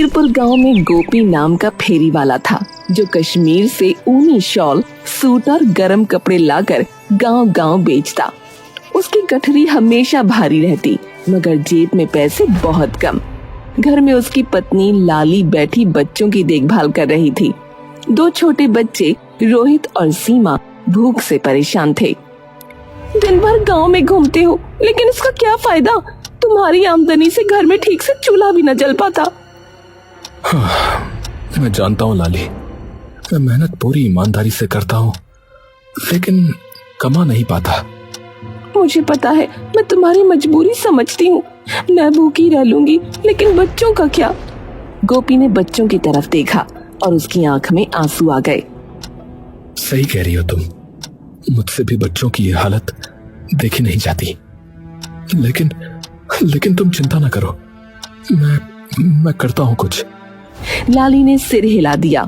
बीरपुर गांव में गोपी नाम का फेरी वाला था, जो कश्मीर से ऊनी शॉल, सूट और गर्म कपड़े लाकर गांव-गांव बेचता। उसकी गठरी हमेशा भारी रहती, मगर जेब में पैसे बहुत कम। घर में उसकी पत्नी लाली बैठी बच्चों की देखभाल कर रही थी। 2 छोटे बच्चे रोहित और सीमा भूख से परेशान थे। दिन भर गांव में घूमते हो, लेकिन इसका क्या फायदा? तुम्हारी आमदनी से घर में ठीक से चूल्हा भी न जल पाता। मैं जानता हूँ लाली, मैं मेहनत पूरी ईमानदारी से करता हूँ, लेकिन कमा नहीं पाता। मुझे पता है, मैं तुम्हारी मजबूरी समझती हूँ। मैं भूखी रह लूंगी, लेकिन बच्चों का क्या? गोपी ने बच्चों की तरफ देखा और उसकी आंख में आंसू आ गए। सही कह रही हो तुम, मुझसे भी बच्चों की ये हालत देखी नहीं जाती। लेकिन तुम चिंता न करो, मैं करता हूँ कुछ। लाली ने सिर हिला दिया।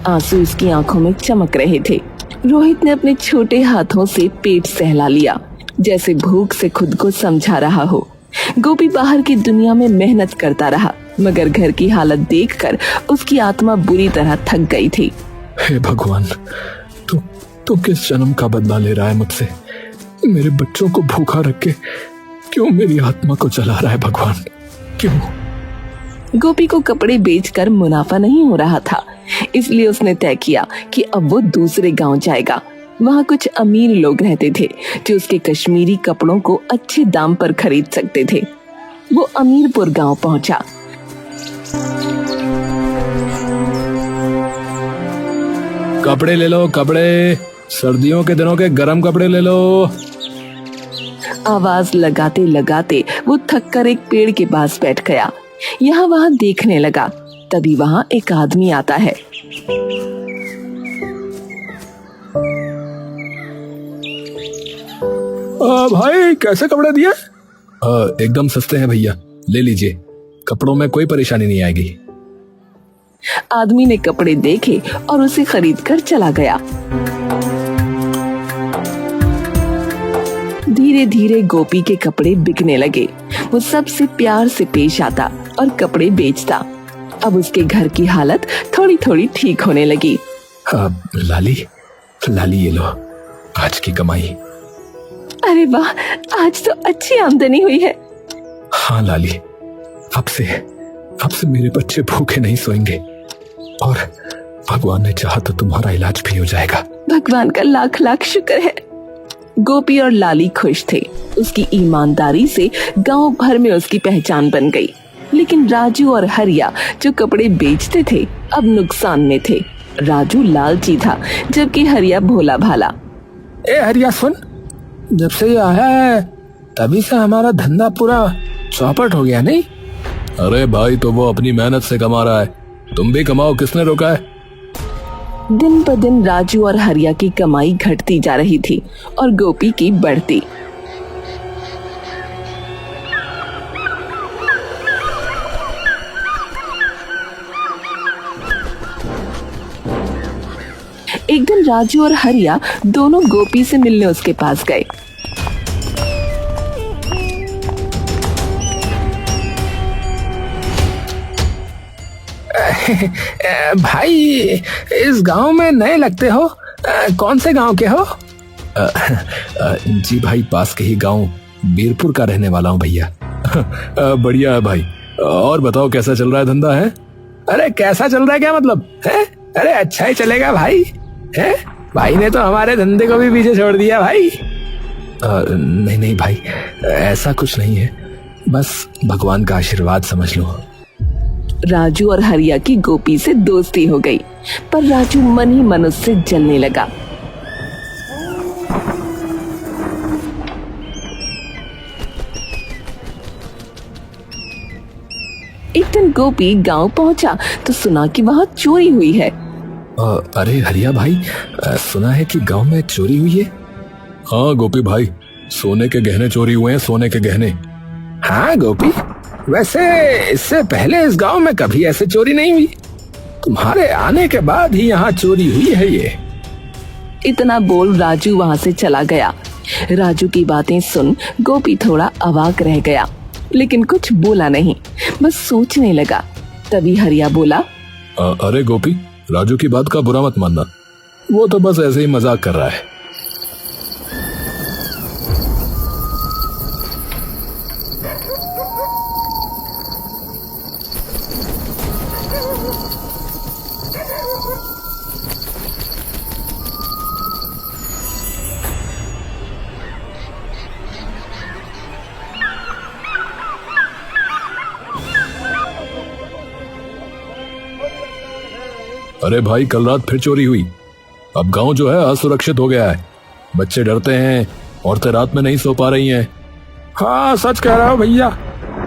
आंसू उसकी आंखों में चमक रहे थे। रोहित ने अपने छोटे हाथों से पेट सहला लिया, जैसे भूख से खुद को समझा रहा हो। गोपी बाहर की दुनिया में मेहनत करता रहा, मगर घर की हालत देखकर उसकी आत्मा बुरी तरह थक गई थी। हे भगवान, तू किस जन्म का बदला ले रहा है मुझसे? मेरे बच्चों को भूखा रख के क्यों मेरी आत्मा को जला रहा है भगवान, क्यों? गोपी को कपड़े बेचकर मुनाफा नहीं हो रहा था, इसलिए उसने तय किया कि अब वो दूसरे गांव जाएगा। वहाँ कुछ अमीर लोग रहते थे जो उसके कश्मीरी कपड़ों को अच्छे दाम पर खरीद सकते थे। वो अमीरपुर गांव पहुंचा। कपड़े ले लो, कपड़े, सर्दियों के दिनों के गरम कपड़े ले लो। आवाज लगाते लगाते वो थक कर एक पेड़ के पास बैठ गया। यहाँ वहाँ देखने लगा, तभी वहाँ एक आदमी आता है। भाई, कैसे कपड़े दिए? एकदम सस्ते हैं भैया, ले लीजिए, कपड़ों में कोई परेशानी नहीं आएगी। आदमी ने कपड़े देखे और उसे खरीद कर चला गया। धीरे धीरे गोपी के कपड़े बिकने लगे। वो सबसे प्यार से पेश आता और कपड़े बेचता। अब उसके घर की हालत थोड़ी थोड़ी ठीक होने लगी। लाली ये लो, आज की कमाई। अरे वाह, आज तो अच्छी आमदनी हुई है। हाँ लाली, अब से मेरे बच्चे भूखे नहीं सोएंगे, और भगवान ने चाहा तो तुम्हारा इलाज भी हो जाएगा। भगवान का लाख लाख शुक्र है। गोपी और लाली खुश थे। उसकी ईमानदारी से गांव भर में उसकी पहचान बन गई। लेकिन राजू और हरिया जो कपड़े बेचते थे, अब नुकसान में थे। राजू लालची था, जबकि हरिया भोला भाला। ए हरिया सुन, जब से ये आया है तभी से हमारा धंधा पूरा चौपट हो गया, नहीं? अरे भाई, तो वो अपनी मेहनत से कमा रहा है, तुम भी कमाओ, किसने रोका है? दिन ब दिन राजू और हरिया की कमाई घटती जा रही थी और गोपी की बढ़ती। एक दिन राजू और हरिया दोनों गोपी से मिलने उसके पास गए। भाई, इस गांव में नए लगते हो, कौन से गांव के हो? जी भाई, पास के ही गांव बीरपुर का रहने वाला हूँ भैया। बढ़िया है भाई, और बताओ कैसा चल रहा है धंधा है? अरे कैसा चल रहा है क्या मतलब है? अरे अच्छा ही चलेगा भाई। है भाई ने तो हमारे धंधे को भी पीछे छोड़ दिया भाई। नहीं भाई, ऐसा कुछ नहीं है, बस भगवान का आशीर्वाद समझ लो। राजू और हरिया की गोपी से दोस्ती हो गई, पर राजू मन ही मन उससे जलने लगा। एक दिन गोपी गांव पहुंचा तो सुना कि वहां चोरी हुई है। अरे हरिया भाई, सुना है कि गांव में चोरी हुई है? हाँ गोपी भाई, सोने के गहने चोरी हुए हैं, सोने के गहने। हाँ गोपी, वैसे इससे पहले इस गांव में कभी ऐसे चोरी नहीं हुई, तुम्हारे आने के बाद ही यहाँ चोरी हुई है ये। इतना बोल राजू वहाँ से चला गया। राजू की बातें सुन गोपी थोड़ा अवाक रह गया, लेकिन कुछ बोला नहीं, बस सोचने लगा। तभी हरिया बोला, अरे गोपी, राजू की बात का बुरा मत मानना, वो तो बस ऐसे ही मजाक कर रहा है। अरे भाई, कल रात फिर चोरी हुई। अब गांव जो है असुरक्षित हो गया है। बच्चे डरते हैं, औरतें रात में नहीं सो पा रही हैं। हाँ, सच कह रहे हो भैया।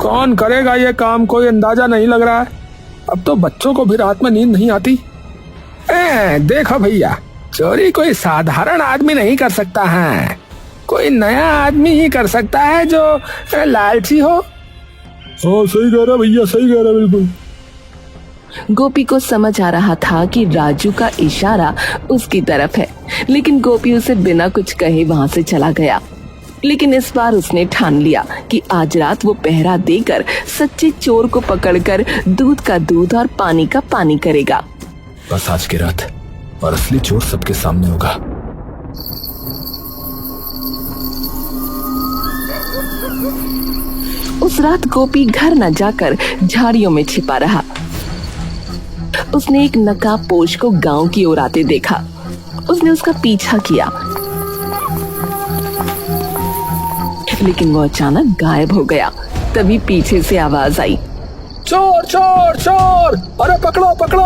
कौन करेगा ये काम, कोई अंदाजा नहीं लग रहा है। अब तो बच्चों को भी रात में नींद नहीं आती। देखो भैया, चोरी कोई साधारण आदमी नहीं कर सकता है, कोई नया आदमी ही कर सकता है जो लालची हो। हाँ, सही कह रहा भैया, सही कह रहा बिल्कुल। गोपी को समझ आ रहा था कि राजू का इशारा उसकी तरफ है, लेकिन गोपी उसे बिना कुछ कहे वहाँ से चला गया। लेकिन इस बार उसने ठान लिया कि आज रात वो पहरा देकर सच्चे चोर को पकड़कर दूध का दूध और पानी का पानी करेगा। बस आज की रात और असली चोर सबके सामने होगा। उस रात गोपी घर न जाकर झाड़ियों में छिपा रहा। उसने एक नकाबपोश को गांव की ओर आते देखा। उसने उसका पीछा किया, लेकिन वो अचानक गायब हो गया। तभी पीछे से आवाज आई, चोर चोर चोर, अरे पकड़ो पकड़ो,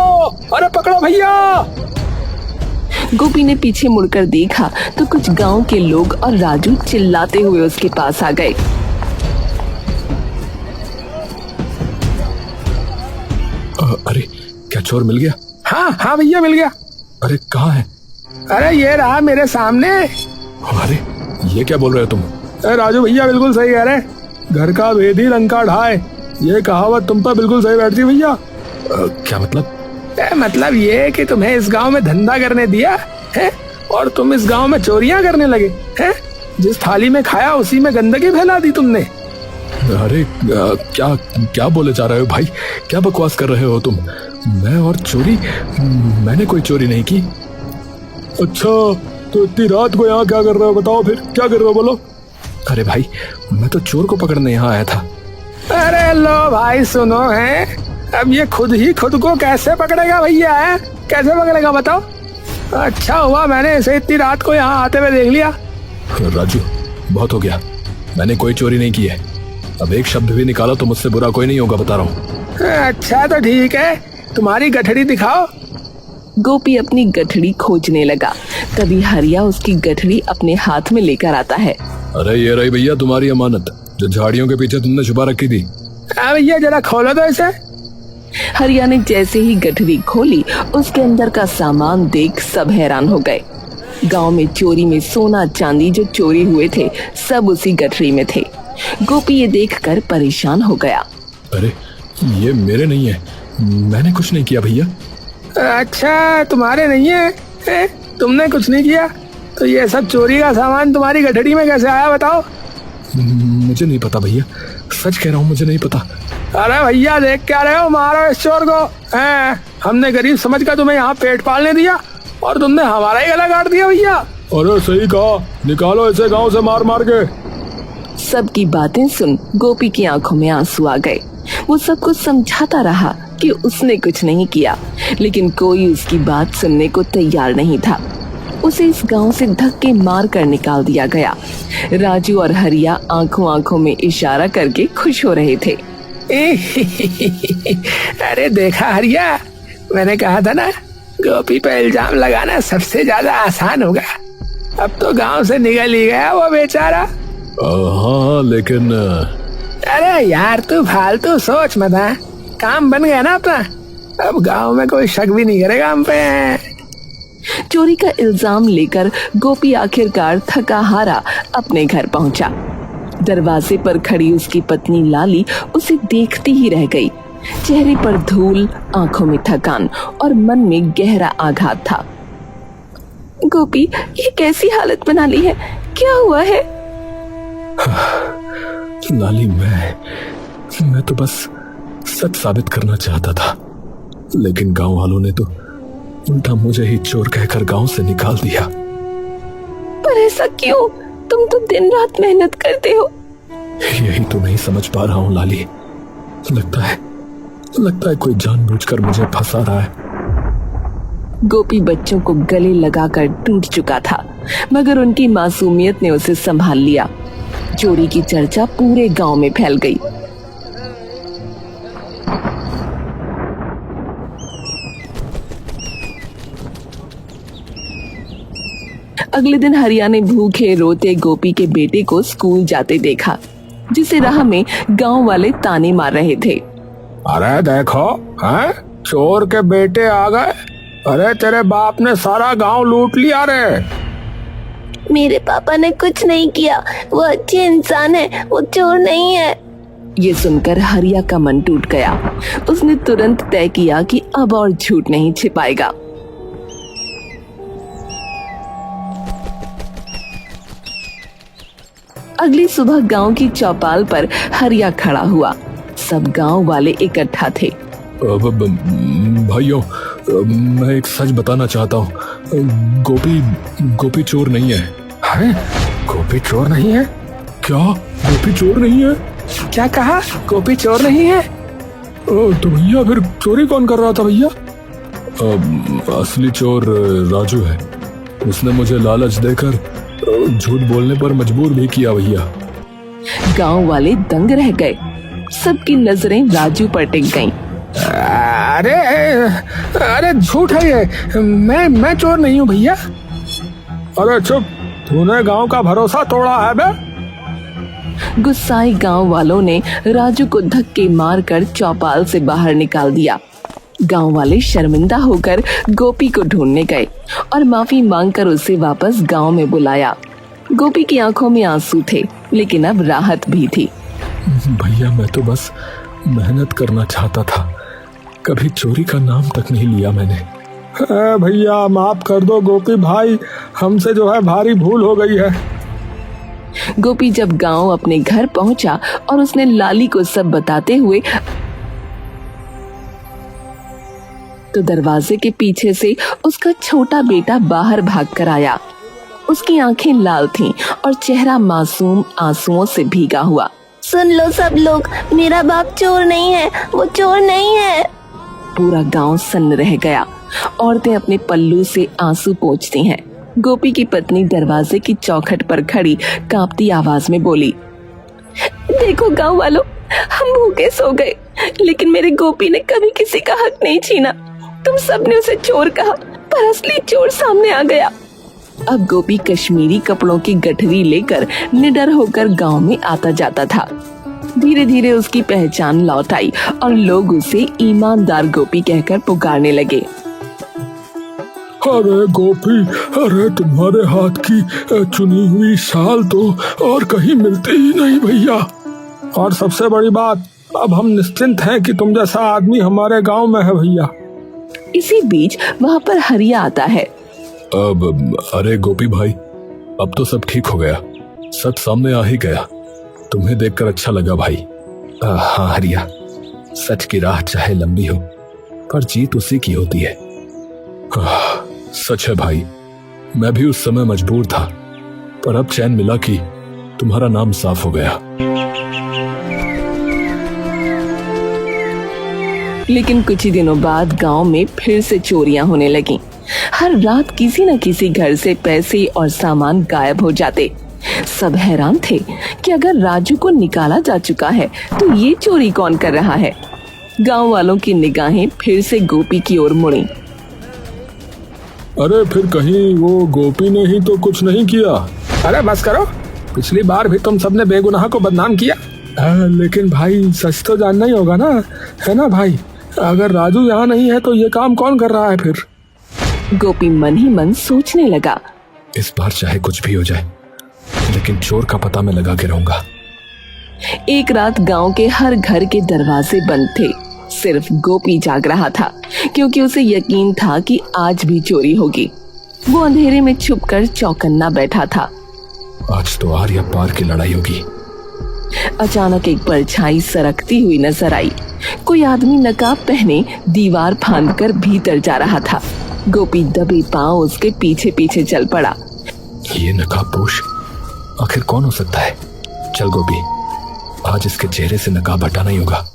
अरे पकड़ो भैया। गोपी ने पीछे मुड़कर देखा तो कुछ गांव के लोग और राजू चिल्लाते हुए उसके पास आ गए। अरे, क्या चोर मिल गया? हाँ हाँ भैया, मिल गया। अरे कहाँ है? अरे ये रहा मेरे सामने। अरे ये क्या बोल रहे हो तुम? राजू भैया बिल्कुल सही कह रहे हैं, घर का भेद ही लंका ढाए, ये कहावत तुम पर बिल्कुल सही बैठती भैया। क्या मतलब? मतलब ये कि तुम्हें इस गांव में धंधा करने दिया है और तुम इस गांव में चोरियां करने लगे हैं। जिस थाली में खाया उसी में गंदगी फैला दी तुमने। अरे क्या क्या बोले जा रहे हो भाई? क्या बकवास कर रहे हो तुम? मैं और चोरी? मैंने कोई चोरी नहीं की। अच्छा, तो इतनी रात को यहाँ क्या कर रहे हो? बताओ फिर क्या कर रहे हो, बोलो। अरे भाई, मैं तो चोर को पकड़ने यहाँ आया था। अरे लो भाई, सुनो है, अब ये खुद ही खुद को कैसे पकड़ेगा भैया? है कैसे पकड़ेगा बताओ? अच्छा हुआ मैंने इसे इतनी रात को यहाँ आते हुए देख लिया। राजू, बहुत हो गया, मैंने कोई चोरी नहीं की है। अब एक शब्द भी निकाला तो मुझसे बुरा कोई नहीं होगा, बता रहा हूँ। अच्छा तो ठीक है, तुम्हारी गठड़ी दिखाओ। गोपी अपनी गठड़ी खोजने लगा। तभी हरिया उसकी गठड़ी अपने हाथ में लेकर आता है। अरे ये रही भैया तुम्हारी अमानत, जो झाड़ियों के पीछे तुमने छुपा रखी थी। भैया जरा खोलो तो इसे। हरिया ने जैसे ही गठड़ी खोली, उसके अंदर का सामान देख सब हैरान हो गए। गांव में चोरी में सोना चांदी जो चोरी हुए थे सब उसी गठड़ी में थे। गोपी ये देखकर परेशान हो गया। अरे ये मेरे नहीं है, मैंने कुछ नहीं किया भैया। अच्छा, तुम्हारे नहीं है? तुमने कुछ नहीं किया तो ये सब चोरी का सामान तुम्हारी गठड़ी में कैसे आया बताओ? मुझे नहीं पता भैया, सच कह रहा हूँ, मुझे नहीं पता। अरे भैया देख क्या रहे हो, मारो इस चोर को। हमने गरीब समझकर तुम्हें यहाँ पेट पालने दिया और तुमने हमारा ही गला काट दिया भैया। अरे सही कहा, निकालो इसे गांव से मार मार के। सबकी बातें सुन गोपी की आंखों में आंसू आ गए। वो सबको समझाता रहा कि उसने कुछ नहीं किया, लेकिन कोई उसकी बात सुनने को तैयार नहीं था। उसे इस गांव से धक्के मार कर निकाल दिया गया। राजू और हरिया आंखों आंखों में इशारा करके खुश हो रहे थे। अरे देखा हरिया, मैंने कहा था ना, गोपी पे इल्जाम लगाना सबसे ज्यादा आसान होगा। अब तो गांव से निकल ही गया वो बेचारा। हाँ लेकिन अरे यार तू फालतू सोच मत, काम बन गया ना अपना। अब गांव में कोई शक भी नहीं करेगा हम पे। चोरी का इल्जाम लेकर गोपी आखिरकार थका हारा अपने घर पहुंचा। दरवाजे पर खड़ी उसकी पत्नी लाली उसे देखती ही रह गई। चेहरे पर धूल, आंखों में थकान और मन में गहरा आघात था। गोपी, ये कैसी हालत बना ली है? क्या हुआ है? लाली, मैं तो बस सच साबित करना चाहता था, लेकिन गांव वालों ने तो उल्टा मुझे ही चोर कहकर गांव से निकाल दिया। पर ऐसा क्यों? तुम तो दिन रात मेहनत करते हो। यही तो नहीं समझ पा रहा हूँ लाली। लगता है कोई जानबूझकर मुझे फंसा रहा है। गोपी बच्चों को गले लगाकर टूट चुका था, मगर उनकी मासूमियत ने उसे संभाल लिया। चोरी की चर्चा पूरे गांव में फैल गई। अगले दिन हरिया ने भूखे रोते गोपी के बेटे को स्कूल जाते देखा, जिसे राह में गांव वाले ताने मार रहे थे। अरे देखो, हैं? चोर के बेटे आ गए। अरे तेरे बाप ने सारा गांव लूट लिया रे। मेरे पापा ने कुछ नहीं किया, वो अच्छे इंसान है, वो चोर नहीं है। ये सुनकर हरिया का मन टूट गया। उसने तुरंत तय किया कि अब और झूठ नहीं छिपाएगा। अगली सुबह गांव की चौपाल पर हरिया खड़ा हुआ। सब गांव वाले इकट्ठा थे। भाइयों, मैं एक सच बताना चाहता हूँ। गोपी चोर नहीं है। अरे गोपी चोर नहीं है? क्या गोपी चोर नहीं है? क्या कहा? गोपी चोर नहीं है? तो भैया फिर चोरी कौन कर रहा था भैया? असली चोर राजू है। उसने मुझे लालच देकर झूठ बोलने पर मजबूर भी किया भैया। गांव वाले दंग रह गए। सबकी नजरें राजू पर टिक गईं। अरे झूठ है ये। मैं चोर नहीं हूँ भैया। अरे चुप, तूने गांव का भरोसा तोड़ा है बे। गुस्साए गांव वालों ने राजू को धक्के मारकर चौपाल से बाहर निकाल दिया। गांव वाले शर्मिंदा होकर गोपी को ढूंढने गए और माफी मांगकर उसे वापस गांव में बुलाया। गोपी की आंखों में आंसू थे, लेकिन अब राहत भी थी। भैया मैं तो बस मेहनत करना चाहता था, कभी चोरी का नाम तक नहीं लिया मैंने। भैया माफ कर दो गोपी भाई, हमसे जो है भारी भूल हो गई है। गोपी जब गांव अपने घर पहुंचा और उसने लाली को सब बताते हुए तो दरवाजे के पीछे से उसका छोटा बेटा बाहर भागकर आया। उसकी आंखें लाल थीं और चेहरा मासूम आंसुओं से भीगा हुआ। सुन लो सब लोग, मेरा बाप चोर नहीं है, वो चोर नहीं है। पूरा गांव सन्न रह गया। औरतें अपने पल्लू से आंसू पोंछती हैं। गोपी की पत्नी दरवाजे की चौखट पर खड़ी कांपती आवाज में बोली, देखो गांव वालों, हम भूखे सो गए, लेकिन मेरे गोपी ने कभी किसी का हक नहीं छीना। तुम सबने उसे चोर कहा, पर असली चोर सामने आ गया। अब गोपी कश्मीरी कपड़ों की गठरी लेकर निडर होकर गांव में आता जाता था। धीरे धीरे उसकी पहचान लौट आई और लोग उसे ईमानदार गोपी कहकर पुकारने लगे। अरे गोपी, अरे तुम्हारे हाथ की चुनी हुई शाल तो और कहीं मिलती ही नहीं भैया। और सबसे बड़ी बात, अब हम निश्चिंत हैं कि तुम जैसा आदमी हमारे गांव में है भैया। इसी बीच वहाँ पर हरिया आता है। अरे गोपी भाई, अब तो सब ठीक हो गया, सच सामने आ ही गया। तुम्हें देखकर अच्छा लगा भाई। हाँ हरिया, सच की राह चाहे लंबी हो, पर जीत उसी की होती है। सच है भाई, मैं भी उस समय मजबूर था, पर अब चैन मिला कि तुम्हारा नाम साफ हो गया। लेकिन कुछ ही दिनों बाद गांव में फिर से चोरियां होने लगीं। हर रात किसी न किसी घर से पैसे और सामान गायब हो जाते। सब हैरान थे कि अगर राजू को निकाला जा चुका है तो ये चोरी कौन कर रहा है। गांव वालों की निगाहें फिर से गोपी की ओर मुड़ी। अरे फिर कहीं वो गोपी ने ही तो कुछ नहीं किया? अरे बस करो, पिछली बार भी तुम सबने बेगुनाह को बदनाम किया। लेकिन भाई सच तो जानना ही होगा ना, है ना भाई? अगर राजू यहाँ नहीं है तो ये काम कौन कर रहा है फिर? गोपी मन ही मन सोचने लगा। इस बार चाहे कुछ भी हो जाए, लेकिन चोर का पता मैं लगा के रहूंगा। एक रात गांव के हर घर के दरवाजे बंद थे। सिर्फ गोपी जाग रहा था, क्योंकि उसे यकीन था कि आज भी चोरी होगी। वो अंधेरे में छुपकर चौकन्ना बैठा था। आज तो आर या पार की लड़ाई होगी। अचानक एक परछाई सरकती हुई नजर आई। कोई आदमी नकाब पहने दीवार फांदकर भीतर जा रहा था। गोपी दबे पांव उसके पीछे पीछे चल पड़ा। ये नकाबपोश आखिर कौन हो सकता है? चल गोपी, आज इसके चेहरे से नकाब हटाना ही होगा।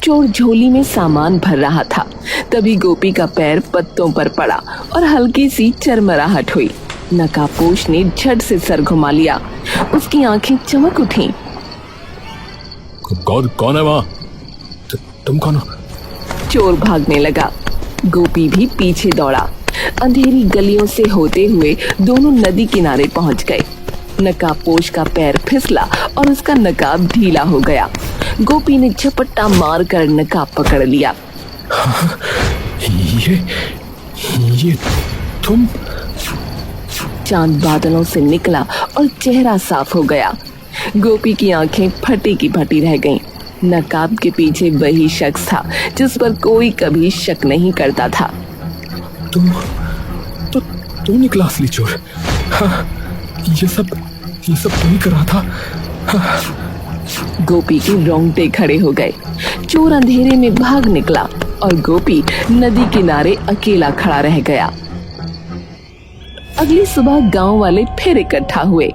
चोर झोली में सामान भर रहा था। तभी गोपी का पैर पत्तों पर पड़ा और हल्की सी चरमराहट हुई। नकाबपोश ने झट से सर घुमा लिया। उसकी आंखें चमक उठी। कौन है वहाँ? तुम कौन हो? चोर भागने लगा। गोपी भी पीछे दौड़ा। अंधेरी गलियों से होते हुए दोनों नदी किनारे पहुंच गए। नकाबपोश का पैर फिसला और उसका नकाब ढीला हो गया। गोपी ने झपट्टा मारकर नकाब पकड़ लिया। ये तुम? चांद बादलों से निकला और चेहरा साफ हो गया। गोपी की आंखें फटी की फटी रह गईं। नकाब के पीछे वही शख्स था जिस पर कोई कभी शक नहीं करता था। तू निकला असली चोर। हाँ, ये सब तू ही कर रहा था। हाँ। गोपी के रोंगटे खड़े हो गए। चोर अंधेरे में भाग निकला और गोपी नदी किनारे अकेला खड़ा रह गया। अगली सुबह गांव वाले फिर इकट्ठा हुए।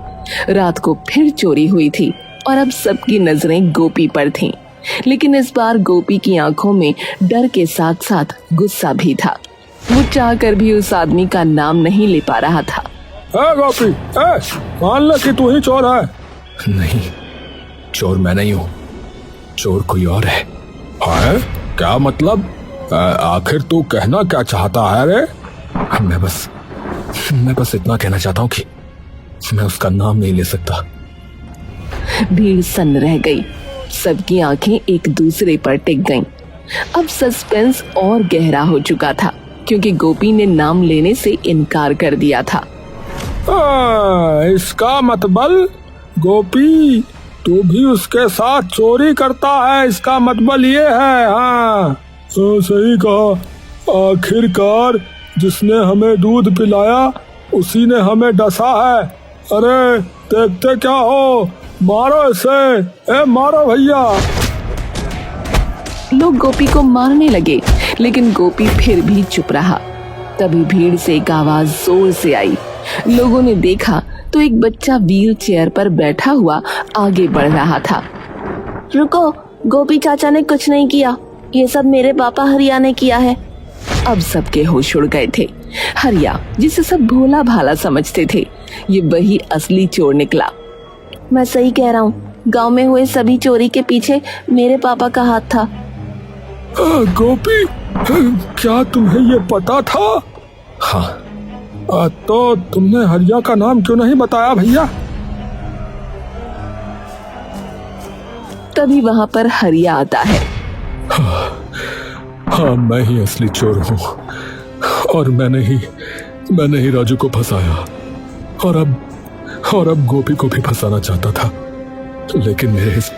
रात को फिर चोरी हुई थी और अब सबकी नजरें गोपी पर थीं। लेकिन इस बार गोपी की आंखों में डर के साथ साथ गुस्सा भी था। वो चाहकर भी उस आदमी का नाम नहीं ले पा रहा था। गोपी, मान ले कि तू ही चोर है। नहीं, चोर मैं नहीं हूँ, चोर कोई और है। क्या मतलब? आखिर तू कहना क्या चाहता है रे? मैं बस इतना कहना चाहता हूँ कि मैं उसका नाम नहीं ले सकता। भीड़ सन्न रह गई। सबकी आंखें एक दूसरे पर टिक गईं। अब सस्पेंस और गहरा हो चुका था क्योंकि गोपी ने नाम लेने से इनकार कर दिया था। इसका मतलब गोपी तू भी उसके साथ चोरी करता है, इसका मतलब ये है। हाँ तो सही कहा। आखिरकार जिसने हमें दूध पिलाया उसी ने हमें डसा है। अरे देखते क्या हो, मारो इसे, मारो भैया। लोग गोपी को मारने लगे लेकिन गोपी फिर भी चुप रहा। तभी भीड़ से एक आवाज जोर से आई। लोगों ने देखा तो एक बच्चा व्हील चेयर पर बैठा हुआ आगे बढ़ रहा था। रुको, गोपी चाचा ने कुछ नहीं किया, ये सब मेरे पापा हरिया ने किया है। अब सबके होश उड़ गए थे। हरिया, जिसे सब भोला भाला समझते थे, ये वही असली चोर निकला। मैं सही कह रहा हूँ, गांव में हुए सभी चोरी के पीछे मेरे पापा का हाथ था। गोपी, क्या तुम्हें ये पता था? हाँ। तो तुमने हरिया का नाम क्यों नहीं बताया भैया? तभी वहाँ पर हरिया आता है। हाँ, मैं ही असली चोर हूँ और मैंने ही राजू को फंसाया और अब गोपी को भी फंसाना चाहता था, लेकिन मेरे इस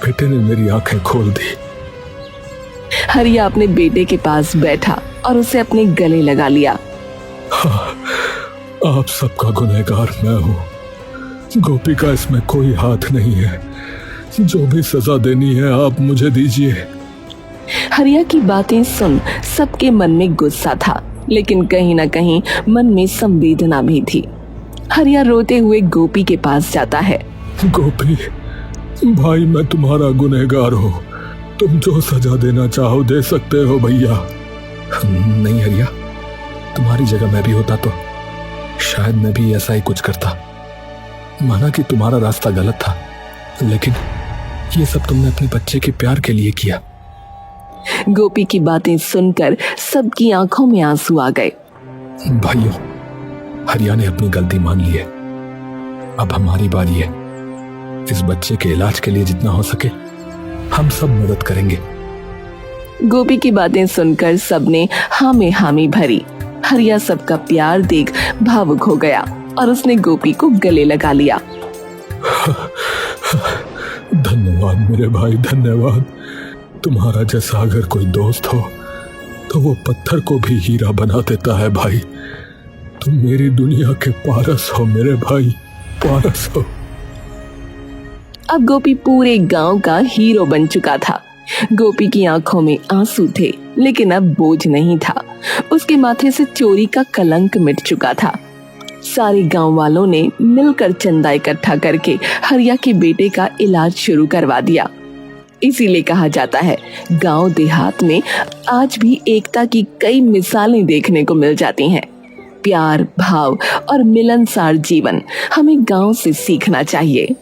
बेटे ने मेरी आंखें खोल दी। हरिया अपने बेटे के पास बैठा और उसे अपने गले लगा लिया। हाँ, आप सबका गुनहगार मैं हूँ। गोपी का इसमें कोई हाथ नहीं है। जो भी सजा देनी है आप मुझे दीजिए। हरिया की बातें सुन सबके मन में गुस्सा था, लेकिन कहीं न कहीं मन में संवेदना भी थी। हरिया रोते हुए गोपी के पास जाता है। गोपी भाई, मैं तुम्हारा गुनहगार हूँ, तुम जो सजा देना चाहो दे सकते हो भैया। नहीं हरिया, तुम्हारी जगह मैं भी होता तो शायद मैं भी ऐसा ही कुछ करता। माना कि तुम्हारा रास्ता गलत था, लेकिन ये सब तुमने अपने बच्चे के प्यार के लिए किया। गोपी की बातें सुनकर सबकी आंखों में आंसू आ गए। भाइयों, हरिया ने अपनी गलती मान ली है। अब हमारी बारी है। इस बच्चे के इलाज के लिए जितना हो सके हम सब मदद करेंगे। गोपी की बातें सुनकर सबने हाँ में हामी भरी। हरिया सबका प्यार देख भावुक हो गया और उसने गोपी को गले लगा लिया। धन्यवाद मेरे भाई, धन्यवाद। तुम्हारा जैसा अगर कोई दोस्त हो तो वो पत्थर को भी हीरा बना देता है भाई। तुम मेरी दुनिया के पारस हो मेरे भाई, पारस हो। अब गोपी पूरे गांव का हीरो बन चुका था। गोपी की आंखों में आंसू थे, लेकिन अब बोझ नहीं था। उसके माथे से चोरी का कलंक मिट चुका था। सारे गांव वालों ने मिलकर चंदा इकट्ठा करके हरिया के बेटे का इलाज शुरू करवा दिया। इसीलिए कहा जाता है, गांव देहात में आज भी एकता की कई मिसालें देखने को मिल जाती हैं। प्यार, भाव और मिलनसार जीवन हमें गांव से सीखना चाहिए।